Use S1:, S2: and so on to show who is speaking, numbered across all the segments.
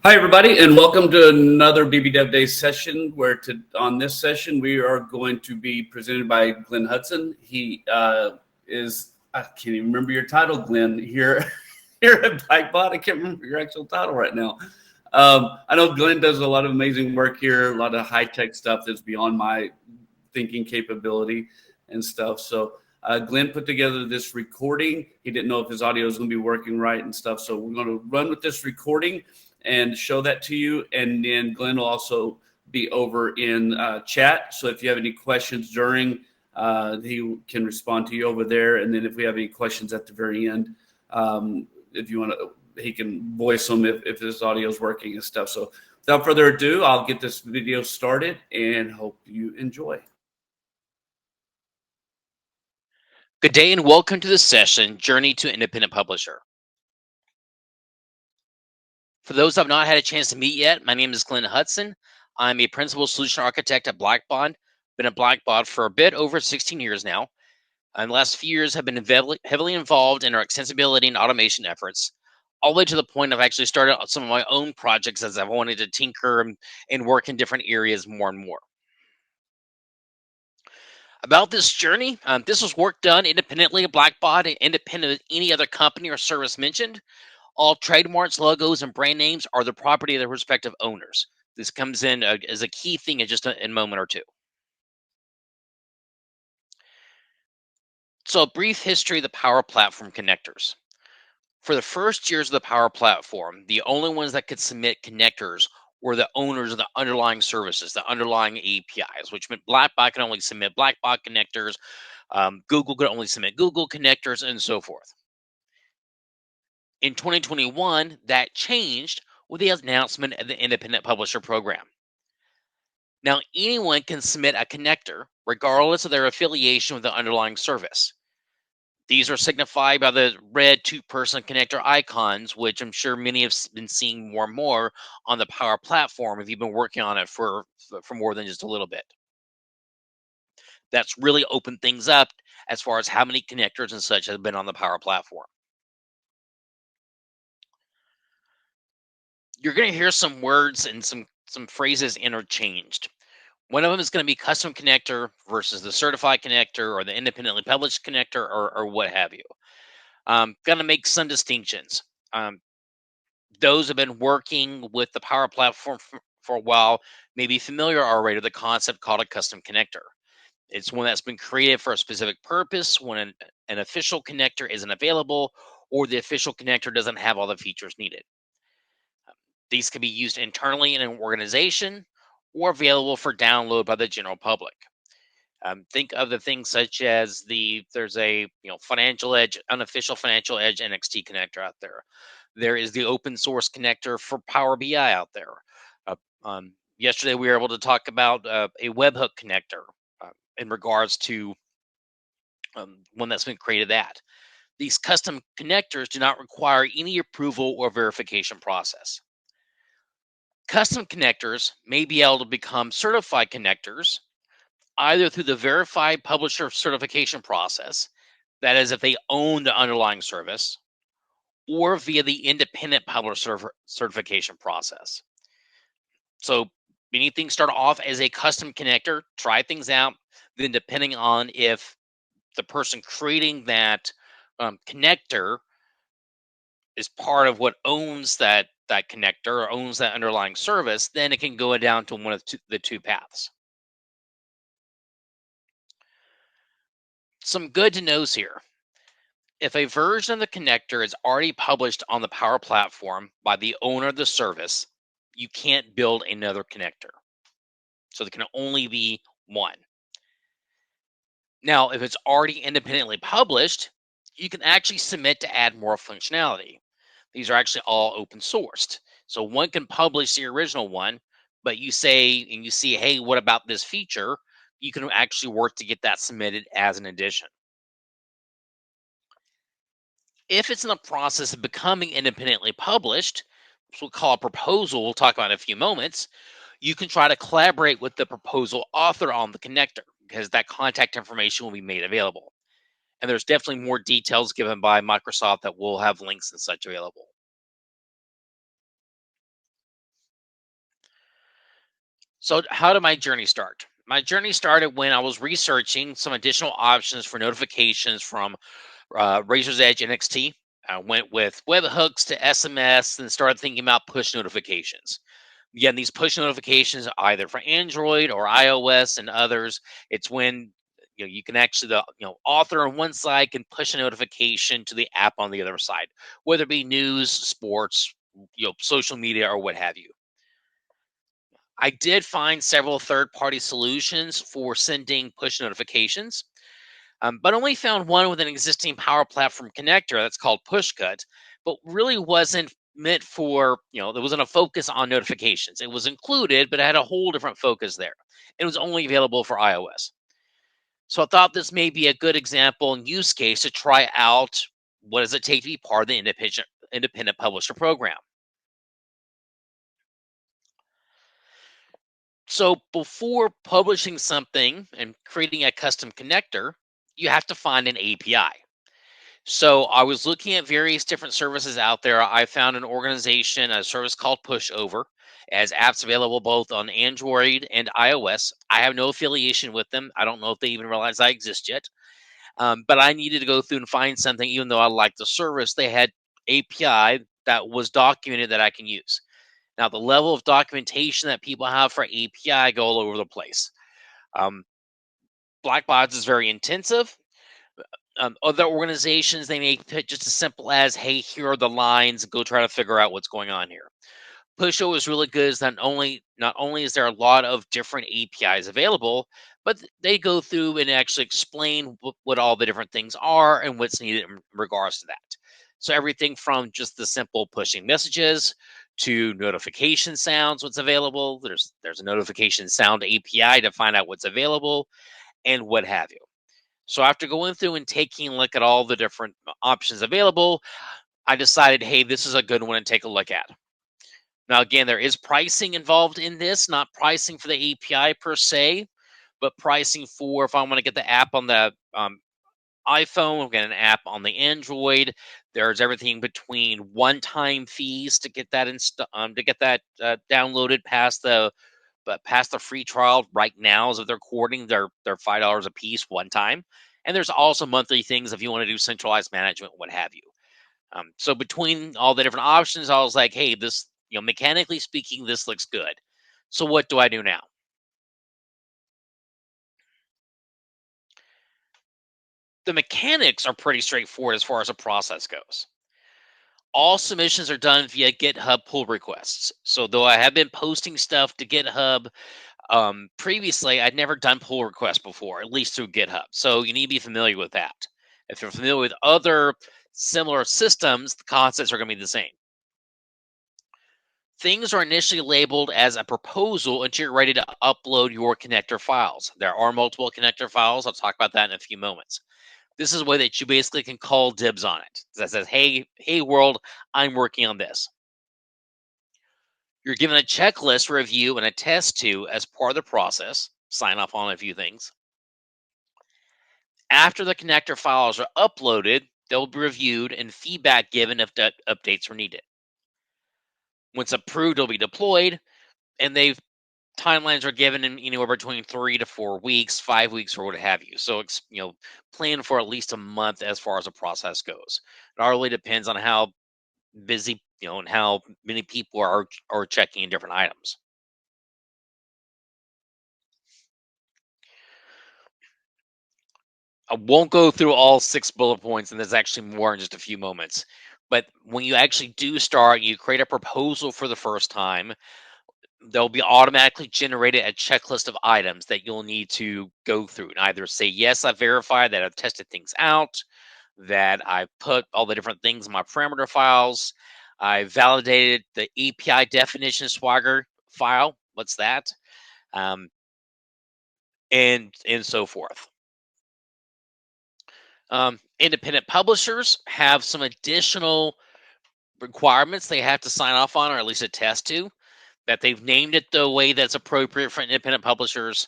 S1: Hi, everybody, and welcome to another BB Dev Day session. On this session we are going to be presented by Glen Hutson. He is I can't even remember your title, Glen. Here here at Blackbaud, I can't remember your actual title right now. I know Glen does a lot of amazing work here, a lot of high tech stuff that's beyond my thinking capability and stuff. So Glen put together this recording. He didn't know if his audio was going to be working right and stuff. So we're going to run with this recording and show that to you. And then Glen will also be over in chat. So if you have any questions during, he can respond to you over there. And then if we have any questions at the very end, if you want to, he can voice them if his audio is working and stuff. So without further ado, I'll get this video started and hope you enjoy.
S2: Good day and welcome to the session, Journey to Independent Publisher. For those who have not had a chance to meet yet, my name is Glen Hutson. I'm a Principal Solution Architect at Blackbaud. Been at Blackbaud for a bit over 16 years now. And the last few years have been heavily involved in our extensibility and automation efforts, all the way to the point I've actually started some of my own projects as I've wanted to tinker and work in different areas more and more. About this journey, this was work done independently of Blackbaud and independent of any other company or service mentioned. All trademarks, logos, and brand names are the property of their respective owners. This comes in as a key thing in just a moment or two. So a brief history of the Power Platform connectors. For the first years of the Power Platform, the only ones that could submit connectors were the owners of the underlying services, the underlying APIs, which meant Blackbaud can only submit Blackbaud connectors, Google could only submit Google connectors, and so forth. In 2021, that changed with the announcement of the Independent Publisher Program. Now, anyone can submit a connector regardless of their affiliation with the underlying service. These are signified by the red two-person connector icons, which I'm sure many have been seeing more and more on the Power Platform if you've been working on it for more than just a little bit. That's really opened things up as far as how many connectors and such have been on the Power Platform. You're going to hear some words and some phrases interchanged. One of them is going to be custom connector versus the certified connector or the independently published connector or what have you. Going to make some distinctions. Those who have been working with the Power Platform for a while may be familiar already with the concept called a custom connector. It's one that's been created for a specific purpose when an official connector isn't available or the official connector doesn't have all the features needed. These can be used internally in an organization or available for download by the general public. Think of the things such as there's a Financial Edge, unofficial Financial Edge NXT connector out there. There is the open source connector for Power BI out there. Yesterday we were able to talk about a webhook connector in regards to one that's been created. These custom connectors do not require any approval or verification process. Custom connectors may be able to become certified connectors either through the verified publisher certification process, that is, if they own the underlying service, or via the independent publisher certification process. So many things start off as a custom connector, try things out, then depending on if the person creating that connector is part of what owns that connector or owns that underlying service, then it can go down to one of the two paths. Some good to knows here. If a version of the connector is already published on the Power Platform by the owner of the service, you can't build another connector. So there can only be one. Now, if it's already independently published, you can actually submit to add more functionality. These are actually all open sourced. So one can publish the original one, but you say, and you see, hey, what about this feature? You can actually work to get that submitted as an addition. If it's in the process of becoming independently published, which we'll call a proposal, we'll talk about in a few moments, you can try to collaborate with the proposal author on the connector because that contact information will be made available. And there's definitely more details given by Microsoft that will have links and such available. So, how did my journey start? My journey started when I was researching some additional options for notifications from Razor's Edge NXT. I went with webhooks to SMS and started thinking about push notifications. Again, these push notifications either for Android or iOS and others. It's when you can actually the author on one side can push a notification to the app on the other side, whether it be news, sports, social media, or what have you. I did find several third-party solutions for sending push notifications, but only found one with an existing Power Platform connector that's called PushCut, but really wasn't meant for, there wasn't a focus on notifications. It was included, but it had a whole different focus there. It was only available for iOS. So I thought this may be a good example and use case to try out what does it take to be part of the independent publisher program. So before publishing something and creating a custom connector, you have to find an API. So I was looking at various different services out there. I found an organization, a service called Pushover, as apps available both on Android and iOS. I have no affiliation with them. I don't know if they even realize I exist yet. But I needed to go through and find something, even though I liked the service, they had API that was documented that I can use. Now, the level of documentation that people have for API go all over the place. Um, Blackbaud is very intensive. Other organizations, they may put just as simple as, hey, here are the lines, go try to figure out what's going on here. Pusho is really good is not only is there a lot of different APIs available, but they go through and actually explain what all the different things are and what's needed in regards to that. So everything from just the simple pushing messages to notification sounds, what's available. There's a notification sound API to find out what's available and what have you. So after going through and taking a look at all the different options available, I decided, hey, this is a good one to take a look at. Now, again, there is pricing involved in this, not pricing for the API per se, but pricing for if I want to get the app on the iPhone, get an app on the Android. There's everything between one-time fees to get that downloaded past the free trial right now. As of the recording, they're $5 a piece one time, and there's also monthly things if you want to do centralized management, what have you. So between all the different options, I was like, hey, this, mechanically speaking, this looks good. So what do I do now? The mechanics are pretty straightforward as far as the process goes. All submissions are done via GitHub pull requests. So though I have been posting stuff to GitHub, previously I'd never done pull requests before, at least through GitHub. So you need to be familiar with that. If you're familiar with other similar systems, the concepts are going to be the same. Things are initially labeled as a proposal until you're ready to upload your connector files. There are multiple connector files. I'll talk about that in a few moments. This is a way that you basically can call dibs on it. That says, hey world, I'm working on this. You're given a checklist review and a test to as part of the process. Sign off on a few things. After the connector files are uploaded, they'll be reviewed and feedback given if updates are needed. Once approved, it'll be deployed, and timelines are given in anywhere between 3 to 4 weeks, 5 weeks, or what have you. So it's plan for at least a month as far as the process goes. It all really depends on how busy and how many people are checking in different items. I won't go through all 6 bullet points, and there's actually more in just a few moments. But when you actually do start, you create a proposal for the first time. There'll be automatically generated a checklist of items that you'll need to go through and either say, yes, I've verified that I've tested things out, that I've put all the different things in my parameter files. I validated the API definition Swagger file. What's that? Um, and so forth. Independent publishers have some additional requirements they have to sign off on, or at least attest to, that they've named it the way that's appropriate for independent publishers,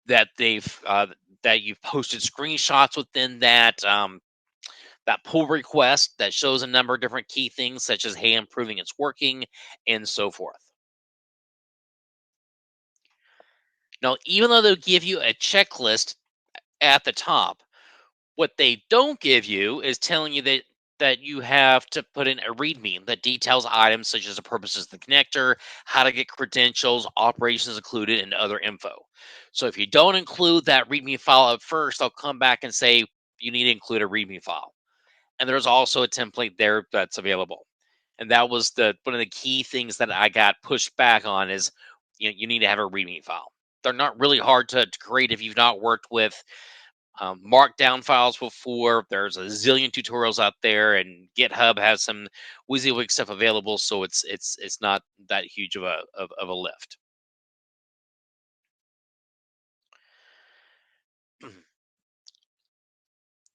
S2: that that you've posted screenshots within that pull request that shows a number of different key things, such as, hey, I'm proving it's working, and so forth. Now, even though they'll give you a checklist at the top, what they don't give you is telling you that you have to put in a README that details items such as the purposes of the connector, how to get credentials, operations included, and other info. So if you don't include that README file at first, they'll come back and say you need to include a README file. And there's also a template there that's available. And that was the one of the key things that I got pushed back on is you need to have a README file. They're not really hard to create if you've not worked with markdown files before. There's a zillion tutorials out there, and GitHub has some WYSIWYG stuff available, so it's not that huge of a lift.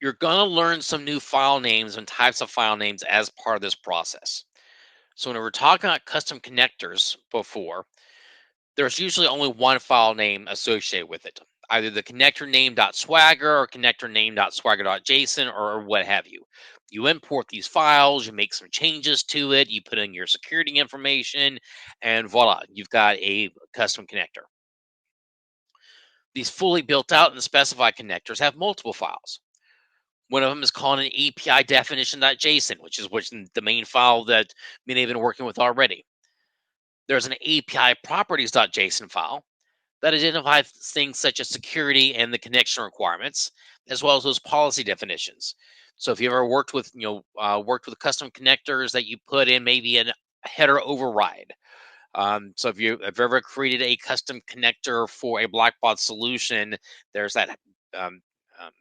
S2: You're gonna learn some new file names and types of file names as part of this process. So when we were talking about custom connectors before, there's usually only one file name associated with it, either the connector name.swagger or connector name.swagger.json or what have you. You import these files, you make some changes to it, you put in your security information, and voila, you've got a custom connector. These fully built out and specified connectors have multiple files. One of them is called an API definition.json, which is the main file that many have been working with already. There's an API properties.json file that identifies things such as security and the connection requirements, as well as those policy definitions. So if you ever worked with, worked with custom connectors that you put in maybe a header override. So if you ever created a custom connector for a Blackbaud solution, there's that um, um,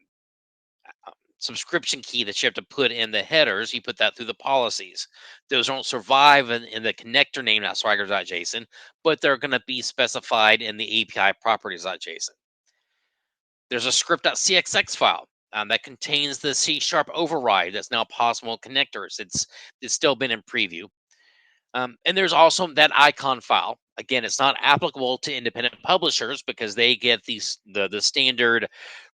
S2: subscription key that you have to put in the headers. You put that through the policies. Those don't survive in the connector name, not swagger.json, but they're going to be specified in the API properties.json. There's a script.cxx file that contains the C# override that's now possible in connectors. It's still been in preview. And there's also that icon file. Again, it's not applicable to independent publishers because they get the standard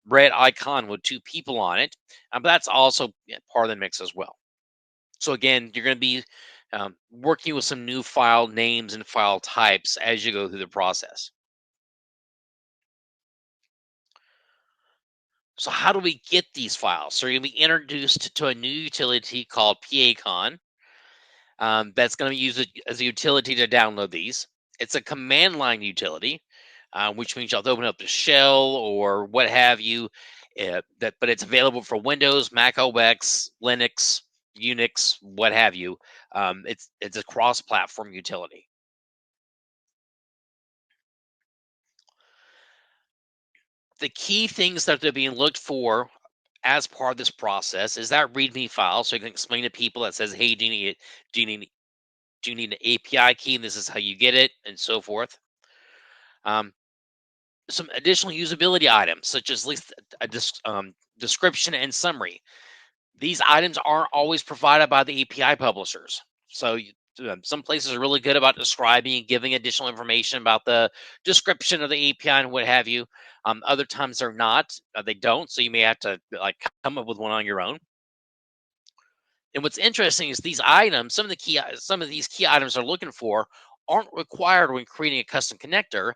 S2: red icon with two people on it. But that's also part of the mix as well. So again, you're going to be working with some new file names and file types as you go through the process. So how do we get these files? So you're going to be introduced to a new utility called PACon. That's going to be used as a utility to download these. It's a command line utility, which means you'll have to open up the shell or what have you. But it's available for Windows, Mac OS, Linux, Unix, what have you. It's a cross-platform utility. The key things that they're being looked for as part of this process is that README file, so you can explain to people that says, "Hey, do you need do you need an API key? And this is how you get it," and so forth. Um, some additional usability items, such as at least description and summary. These items aren't always provided by the API publishers. So some places are really good about describing and giving additional information about the description of the API and what have you. Other times they're not, they don't. So you may have to like come up with one on your own. And what's interesting is these items, some of these key items they're looking for aren't required when creating a custom connector,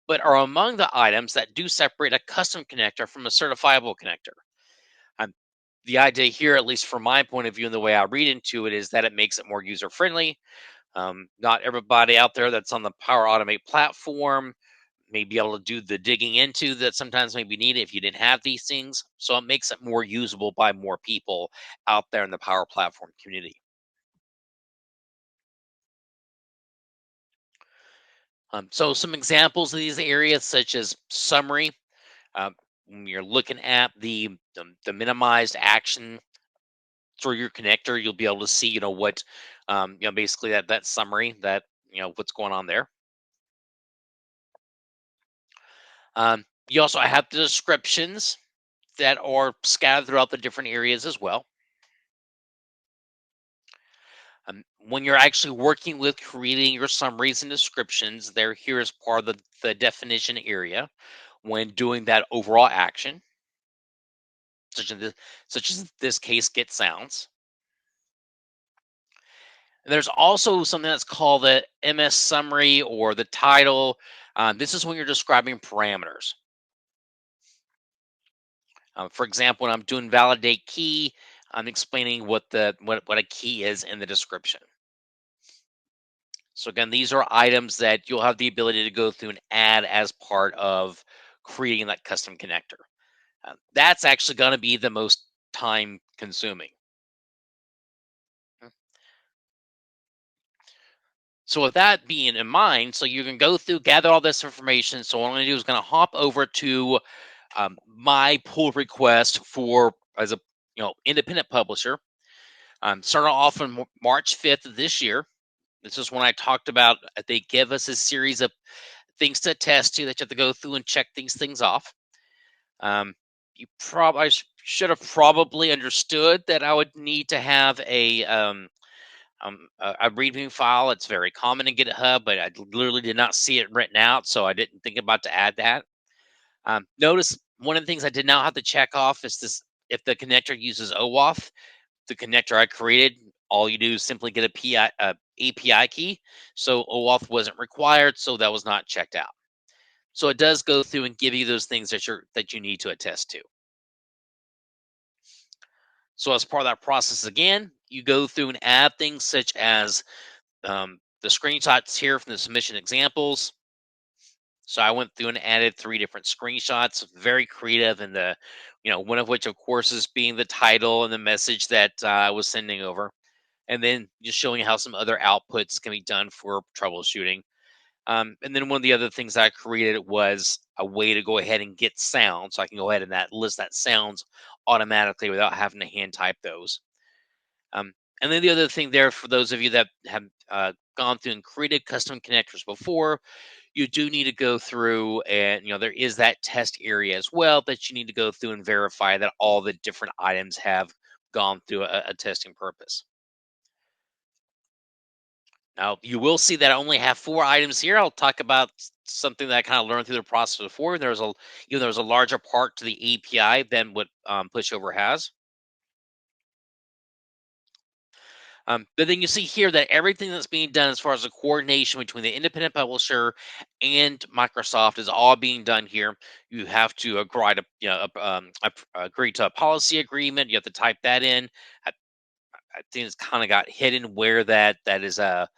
S2: but are among the items that do separate a custom connector from a certifiable connector. Um, the idea here, at least from my point of view and the way I read into it, is that it makes it more user friendly. Not everybody out there that's on the Power Automate platform may be able to do the digging into that sometimes maybe needed if you didn't have these things. So it makes it more usable by more people out there in the Power Platform community. So some examples of these areas, such as summary, when you're looking at the minimized action through your connector, you'll be able to see, what, basically that summary that what's going on there. You also have the descriptions that are scattered throughout the different areas as well. When you're actually working with creating your summaries and descriptions, they're here as part of the definition area when doing that overall action, such as this case, get sounds. And there's also something that's called the MS summary or the title. This is when you're describing parameters. For example, when I'm doing validate key, I'm explaining what a key is in the description. So again, these are items that you'll have the ability to go through and add as part of creating that custom connector. That's actually going to be the most time consuming. So with that being in mind, so you can go through, gather all this information. So what I'm going to do is going to hop over to my pull request for as a independent publisher. Started off on March 5th of this year. This is when I talked about they give us a series of things to attest to that you have to go through and check these things off. You probably should have probably understood that I would need to have a readme file. It's very common in GitHub, but I literally did not see it written out, so I didn't think about to add that. Notice one of the things I did not have to check off is this: if the connector uses OAuth, the connector I created, all you do is simply get a API key. So OAuth wasn't required, so that was not checked out. So it does go through and give you those things that you need to attest to. So as part of that process, again, you go through and add things such as the screenshots here from the submission examples. So I went through and added 3 different screenshots, very creative, and one of which, of course, is being the title and the message that I was sending over, and then just showing how some other outputs can be done for troubleshooting. And then one of the other things I created was a way to go ahead and get sound, so I can go ahead and list that sounds automatically without having to hand type those. And then the other thing there, for those of you that have gone through and created custom connectors before, you do need to go through and, there is that test area as well that you need to go through and verify that all the different items have gone through a testing purpose. Now, you will see that I only have 4 items here. I'll talk about something that I kind of learned through the process before. There's a larger part to the API than what Pushover has. But then you see here that everything that's being done as far as the coordination between the independent publisher and Microsoft is all being done here. You have to agree to a policy agreement. You have to type that in. I, I think it's kind of got hidden where that is that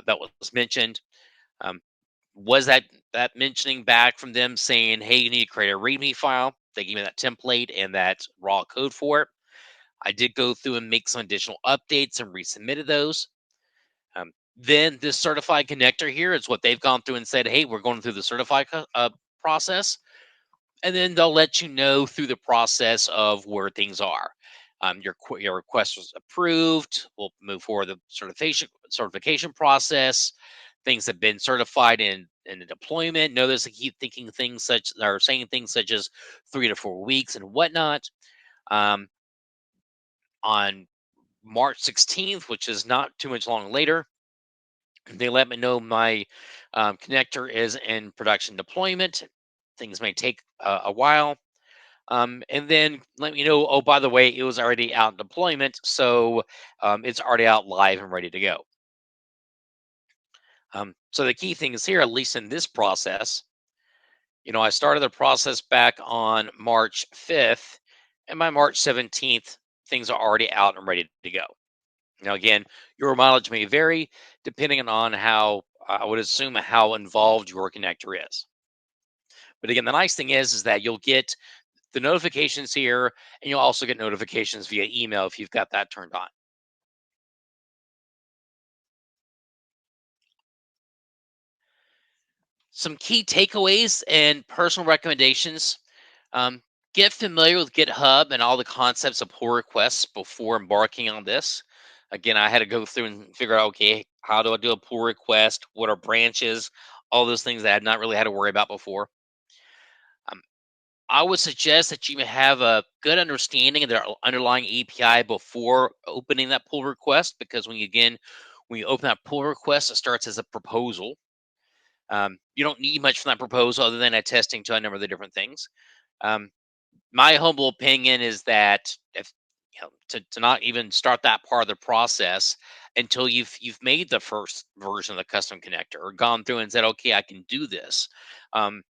S2: was mentioned. Um, was that mentioning back from them saying, "Hey, you need to create a README file"? They gave me that template and that raw code for it. I did go through and make some additional updates and resubmitted those. Then this certified connector here is what they've gone through and said, "Hey, we're going through the certified process," and then they'll let you know through the process of where things are. Your request was approved. We'll move forward the certification process. Things have been certified in the deployment. Notice I keep thinking things such or saying things such as 3 to 4 weeks and whatnot. On March 16th, which is not too much long later, they let me know my connector is in production deployment. Things may take a while. And then let me know, oh, by the way, it was already out in deployment. So it's already out live and ready to go. So the key thing is here, at least in this process, I started the process back on March 5th, and by March 17th, things are already out and ready to go. Now, again, your mileage may vary depending on how, I would assume, how involved your connector is. But again, the nice thing is that you'll get the notifications here, and you'll also get notifications via email if you've got that turned on. Some key takeaways and personal recommendations. Um, get familiar with GitHub and all the concepts of pull requests before embarking on this. Again, I had to go through and figure out, okay, how do I do a pull request? What are branches? All those things that I had not really had to worry about before. I would suggest that you have a good understanding of their underlying API before opening that pull request, because when you open that pull request, it starts as a proposal. You don't need much from that proposal other than attesting to a number of the different things. My humble opinion is that to not even start that part of the process until you've made the first version of the custom connector or gone through and said, okay, I can do this.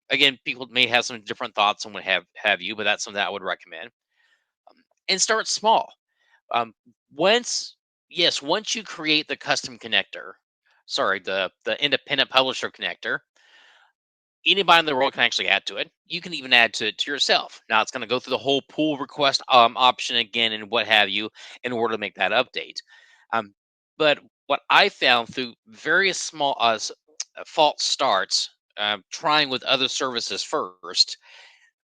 S2: Again, people may have some different thoughts on what have you, but that's something that I would recommend. And start small. Um, once once you create the custom connector, sorry, the independent publisher connector, anybody in the world can actually add to it. You can even add to yourself. Now it's going to go through the whole pull request option again and what have you in order to make that update. Um, but what I found through various small false starts, trying with other services first,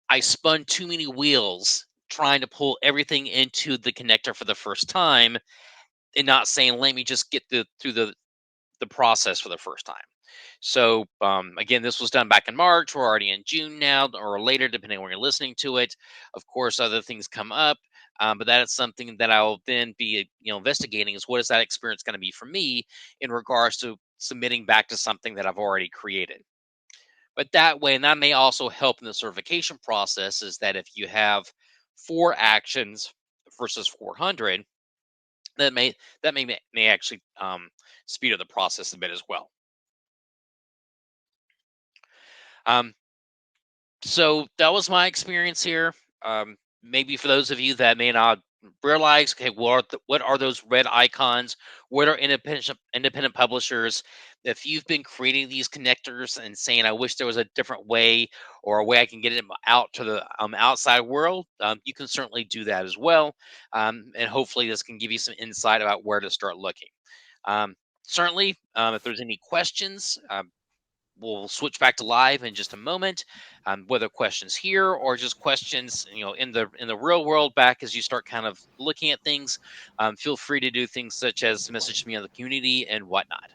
S2: I spun too many wheels trying to pull everything into the connector for the first time and not saying, let me just get through the process for the first time. So again, this was done back in March. We're already in June now, or later, depending on when you're listening to it. Of course, other things come up, but that is something that I'll then be investigating. Is what is that experience going to be for me in regards to submitting back to something that I've already created? But that way, and that may also help in the certification process, is that if you have 4 actions versus 400, that may actually speed up the process a bit as well. Um, so that was my experience here. Maybe for those of you that may not realize, okay, what are those red icons? What are independent publishers? If you've been creating these connectors and saying, I wish there was a different way or a way I can get them out to the outside world, you can certainly do that as well. And hopefully this can give you some insight about where to start looking. Certainly, if there's any questions, we'll switch back to live in just a moment. Whether questions here or just questions, in the real world, back as you start kind of looking at things, feel free to do things such as message me on the community and whatnot.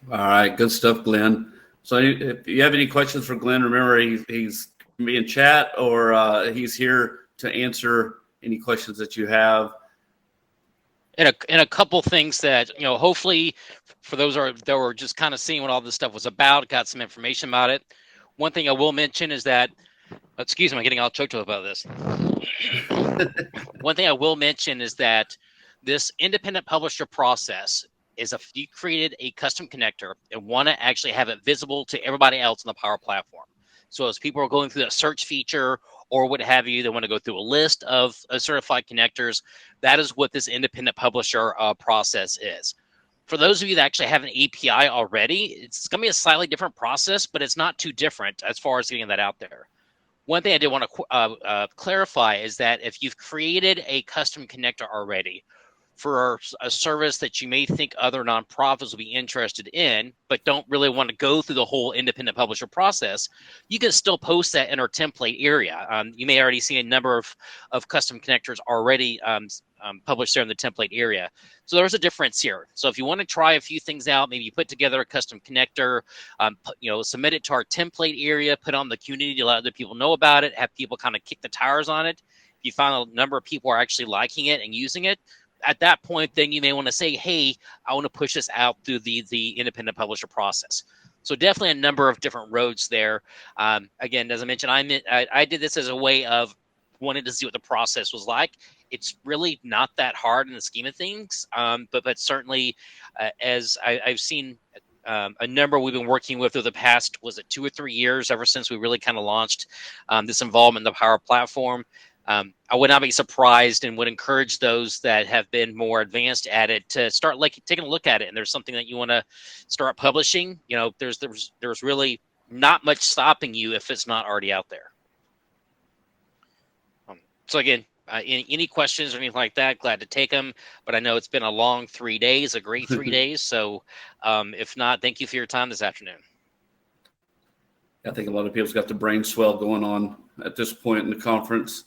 S1: All right, good stuff, Glenn. So if you have any questions for Glenn, remember he's in chat or he's here to answer any questions that you have.
S2: And a couple things that hopefully for those that were just kind of seeing what all this stuff was about, got some information about it. One thing I will mention is that, excuse me, I'm getting all choked up about this. One thing I will mention is that this independent publisher process is if you created a custom connector and want to actually have it visible to everybody else on the Power Platform. So as people are going through that search feature or what have you, they want to go through a list of certified connectors. That is what this independent publisher process is. For those of you that actually have an API already, it's going to be a slightly different process, but it's not too different as far as getting that out there. One thing I did want to clarify is that if you've created a custom connector already for a service that you may think other nonprofits will be interested in, but don't really want to go through the whole independent publisher process, you can still post that in our template area. You may already see a number of custom connectors already published there in the template area. So there's a difference here. So if you want to try a few things out, maybe you put together a custom connector, submit it to our template area, put on the community to let other people know about it, have people kind of kick the tires on it. If you find a number of people are actually liking it and using it, at that point, then you may want to say, hey, I want to push this out through the independent publisher process. So definitely a number of different roads there. Again, as I mentioned, I did this as a way of wanting to see what the process was like. It's really not that hard in the scheme of things, but certainly as I've seen a number we've been working with over the past, was it 2 or 3 years, ever since we really kind of launched this involvement in the Power Platform. I would not be surprised and would encourage those that have been more advanced at it to start taking a look at it. And there's something that you want to start publishing, there's really not much stopping you if it's not already out there. So again, any questions or anything like that, glad to take them. But I know it's been a long 3 days, a great 3 days. So if not, thank you for your time this afternoon.
S1: I think a lot of people's got the brain swell going on at this point in the conference.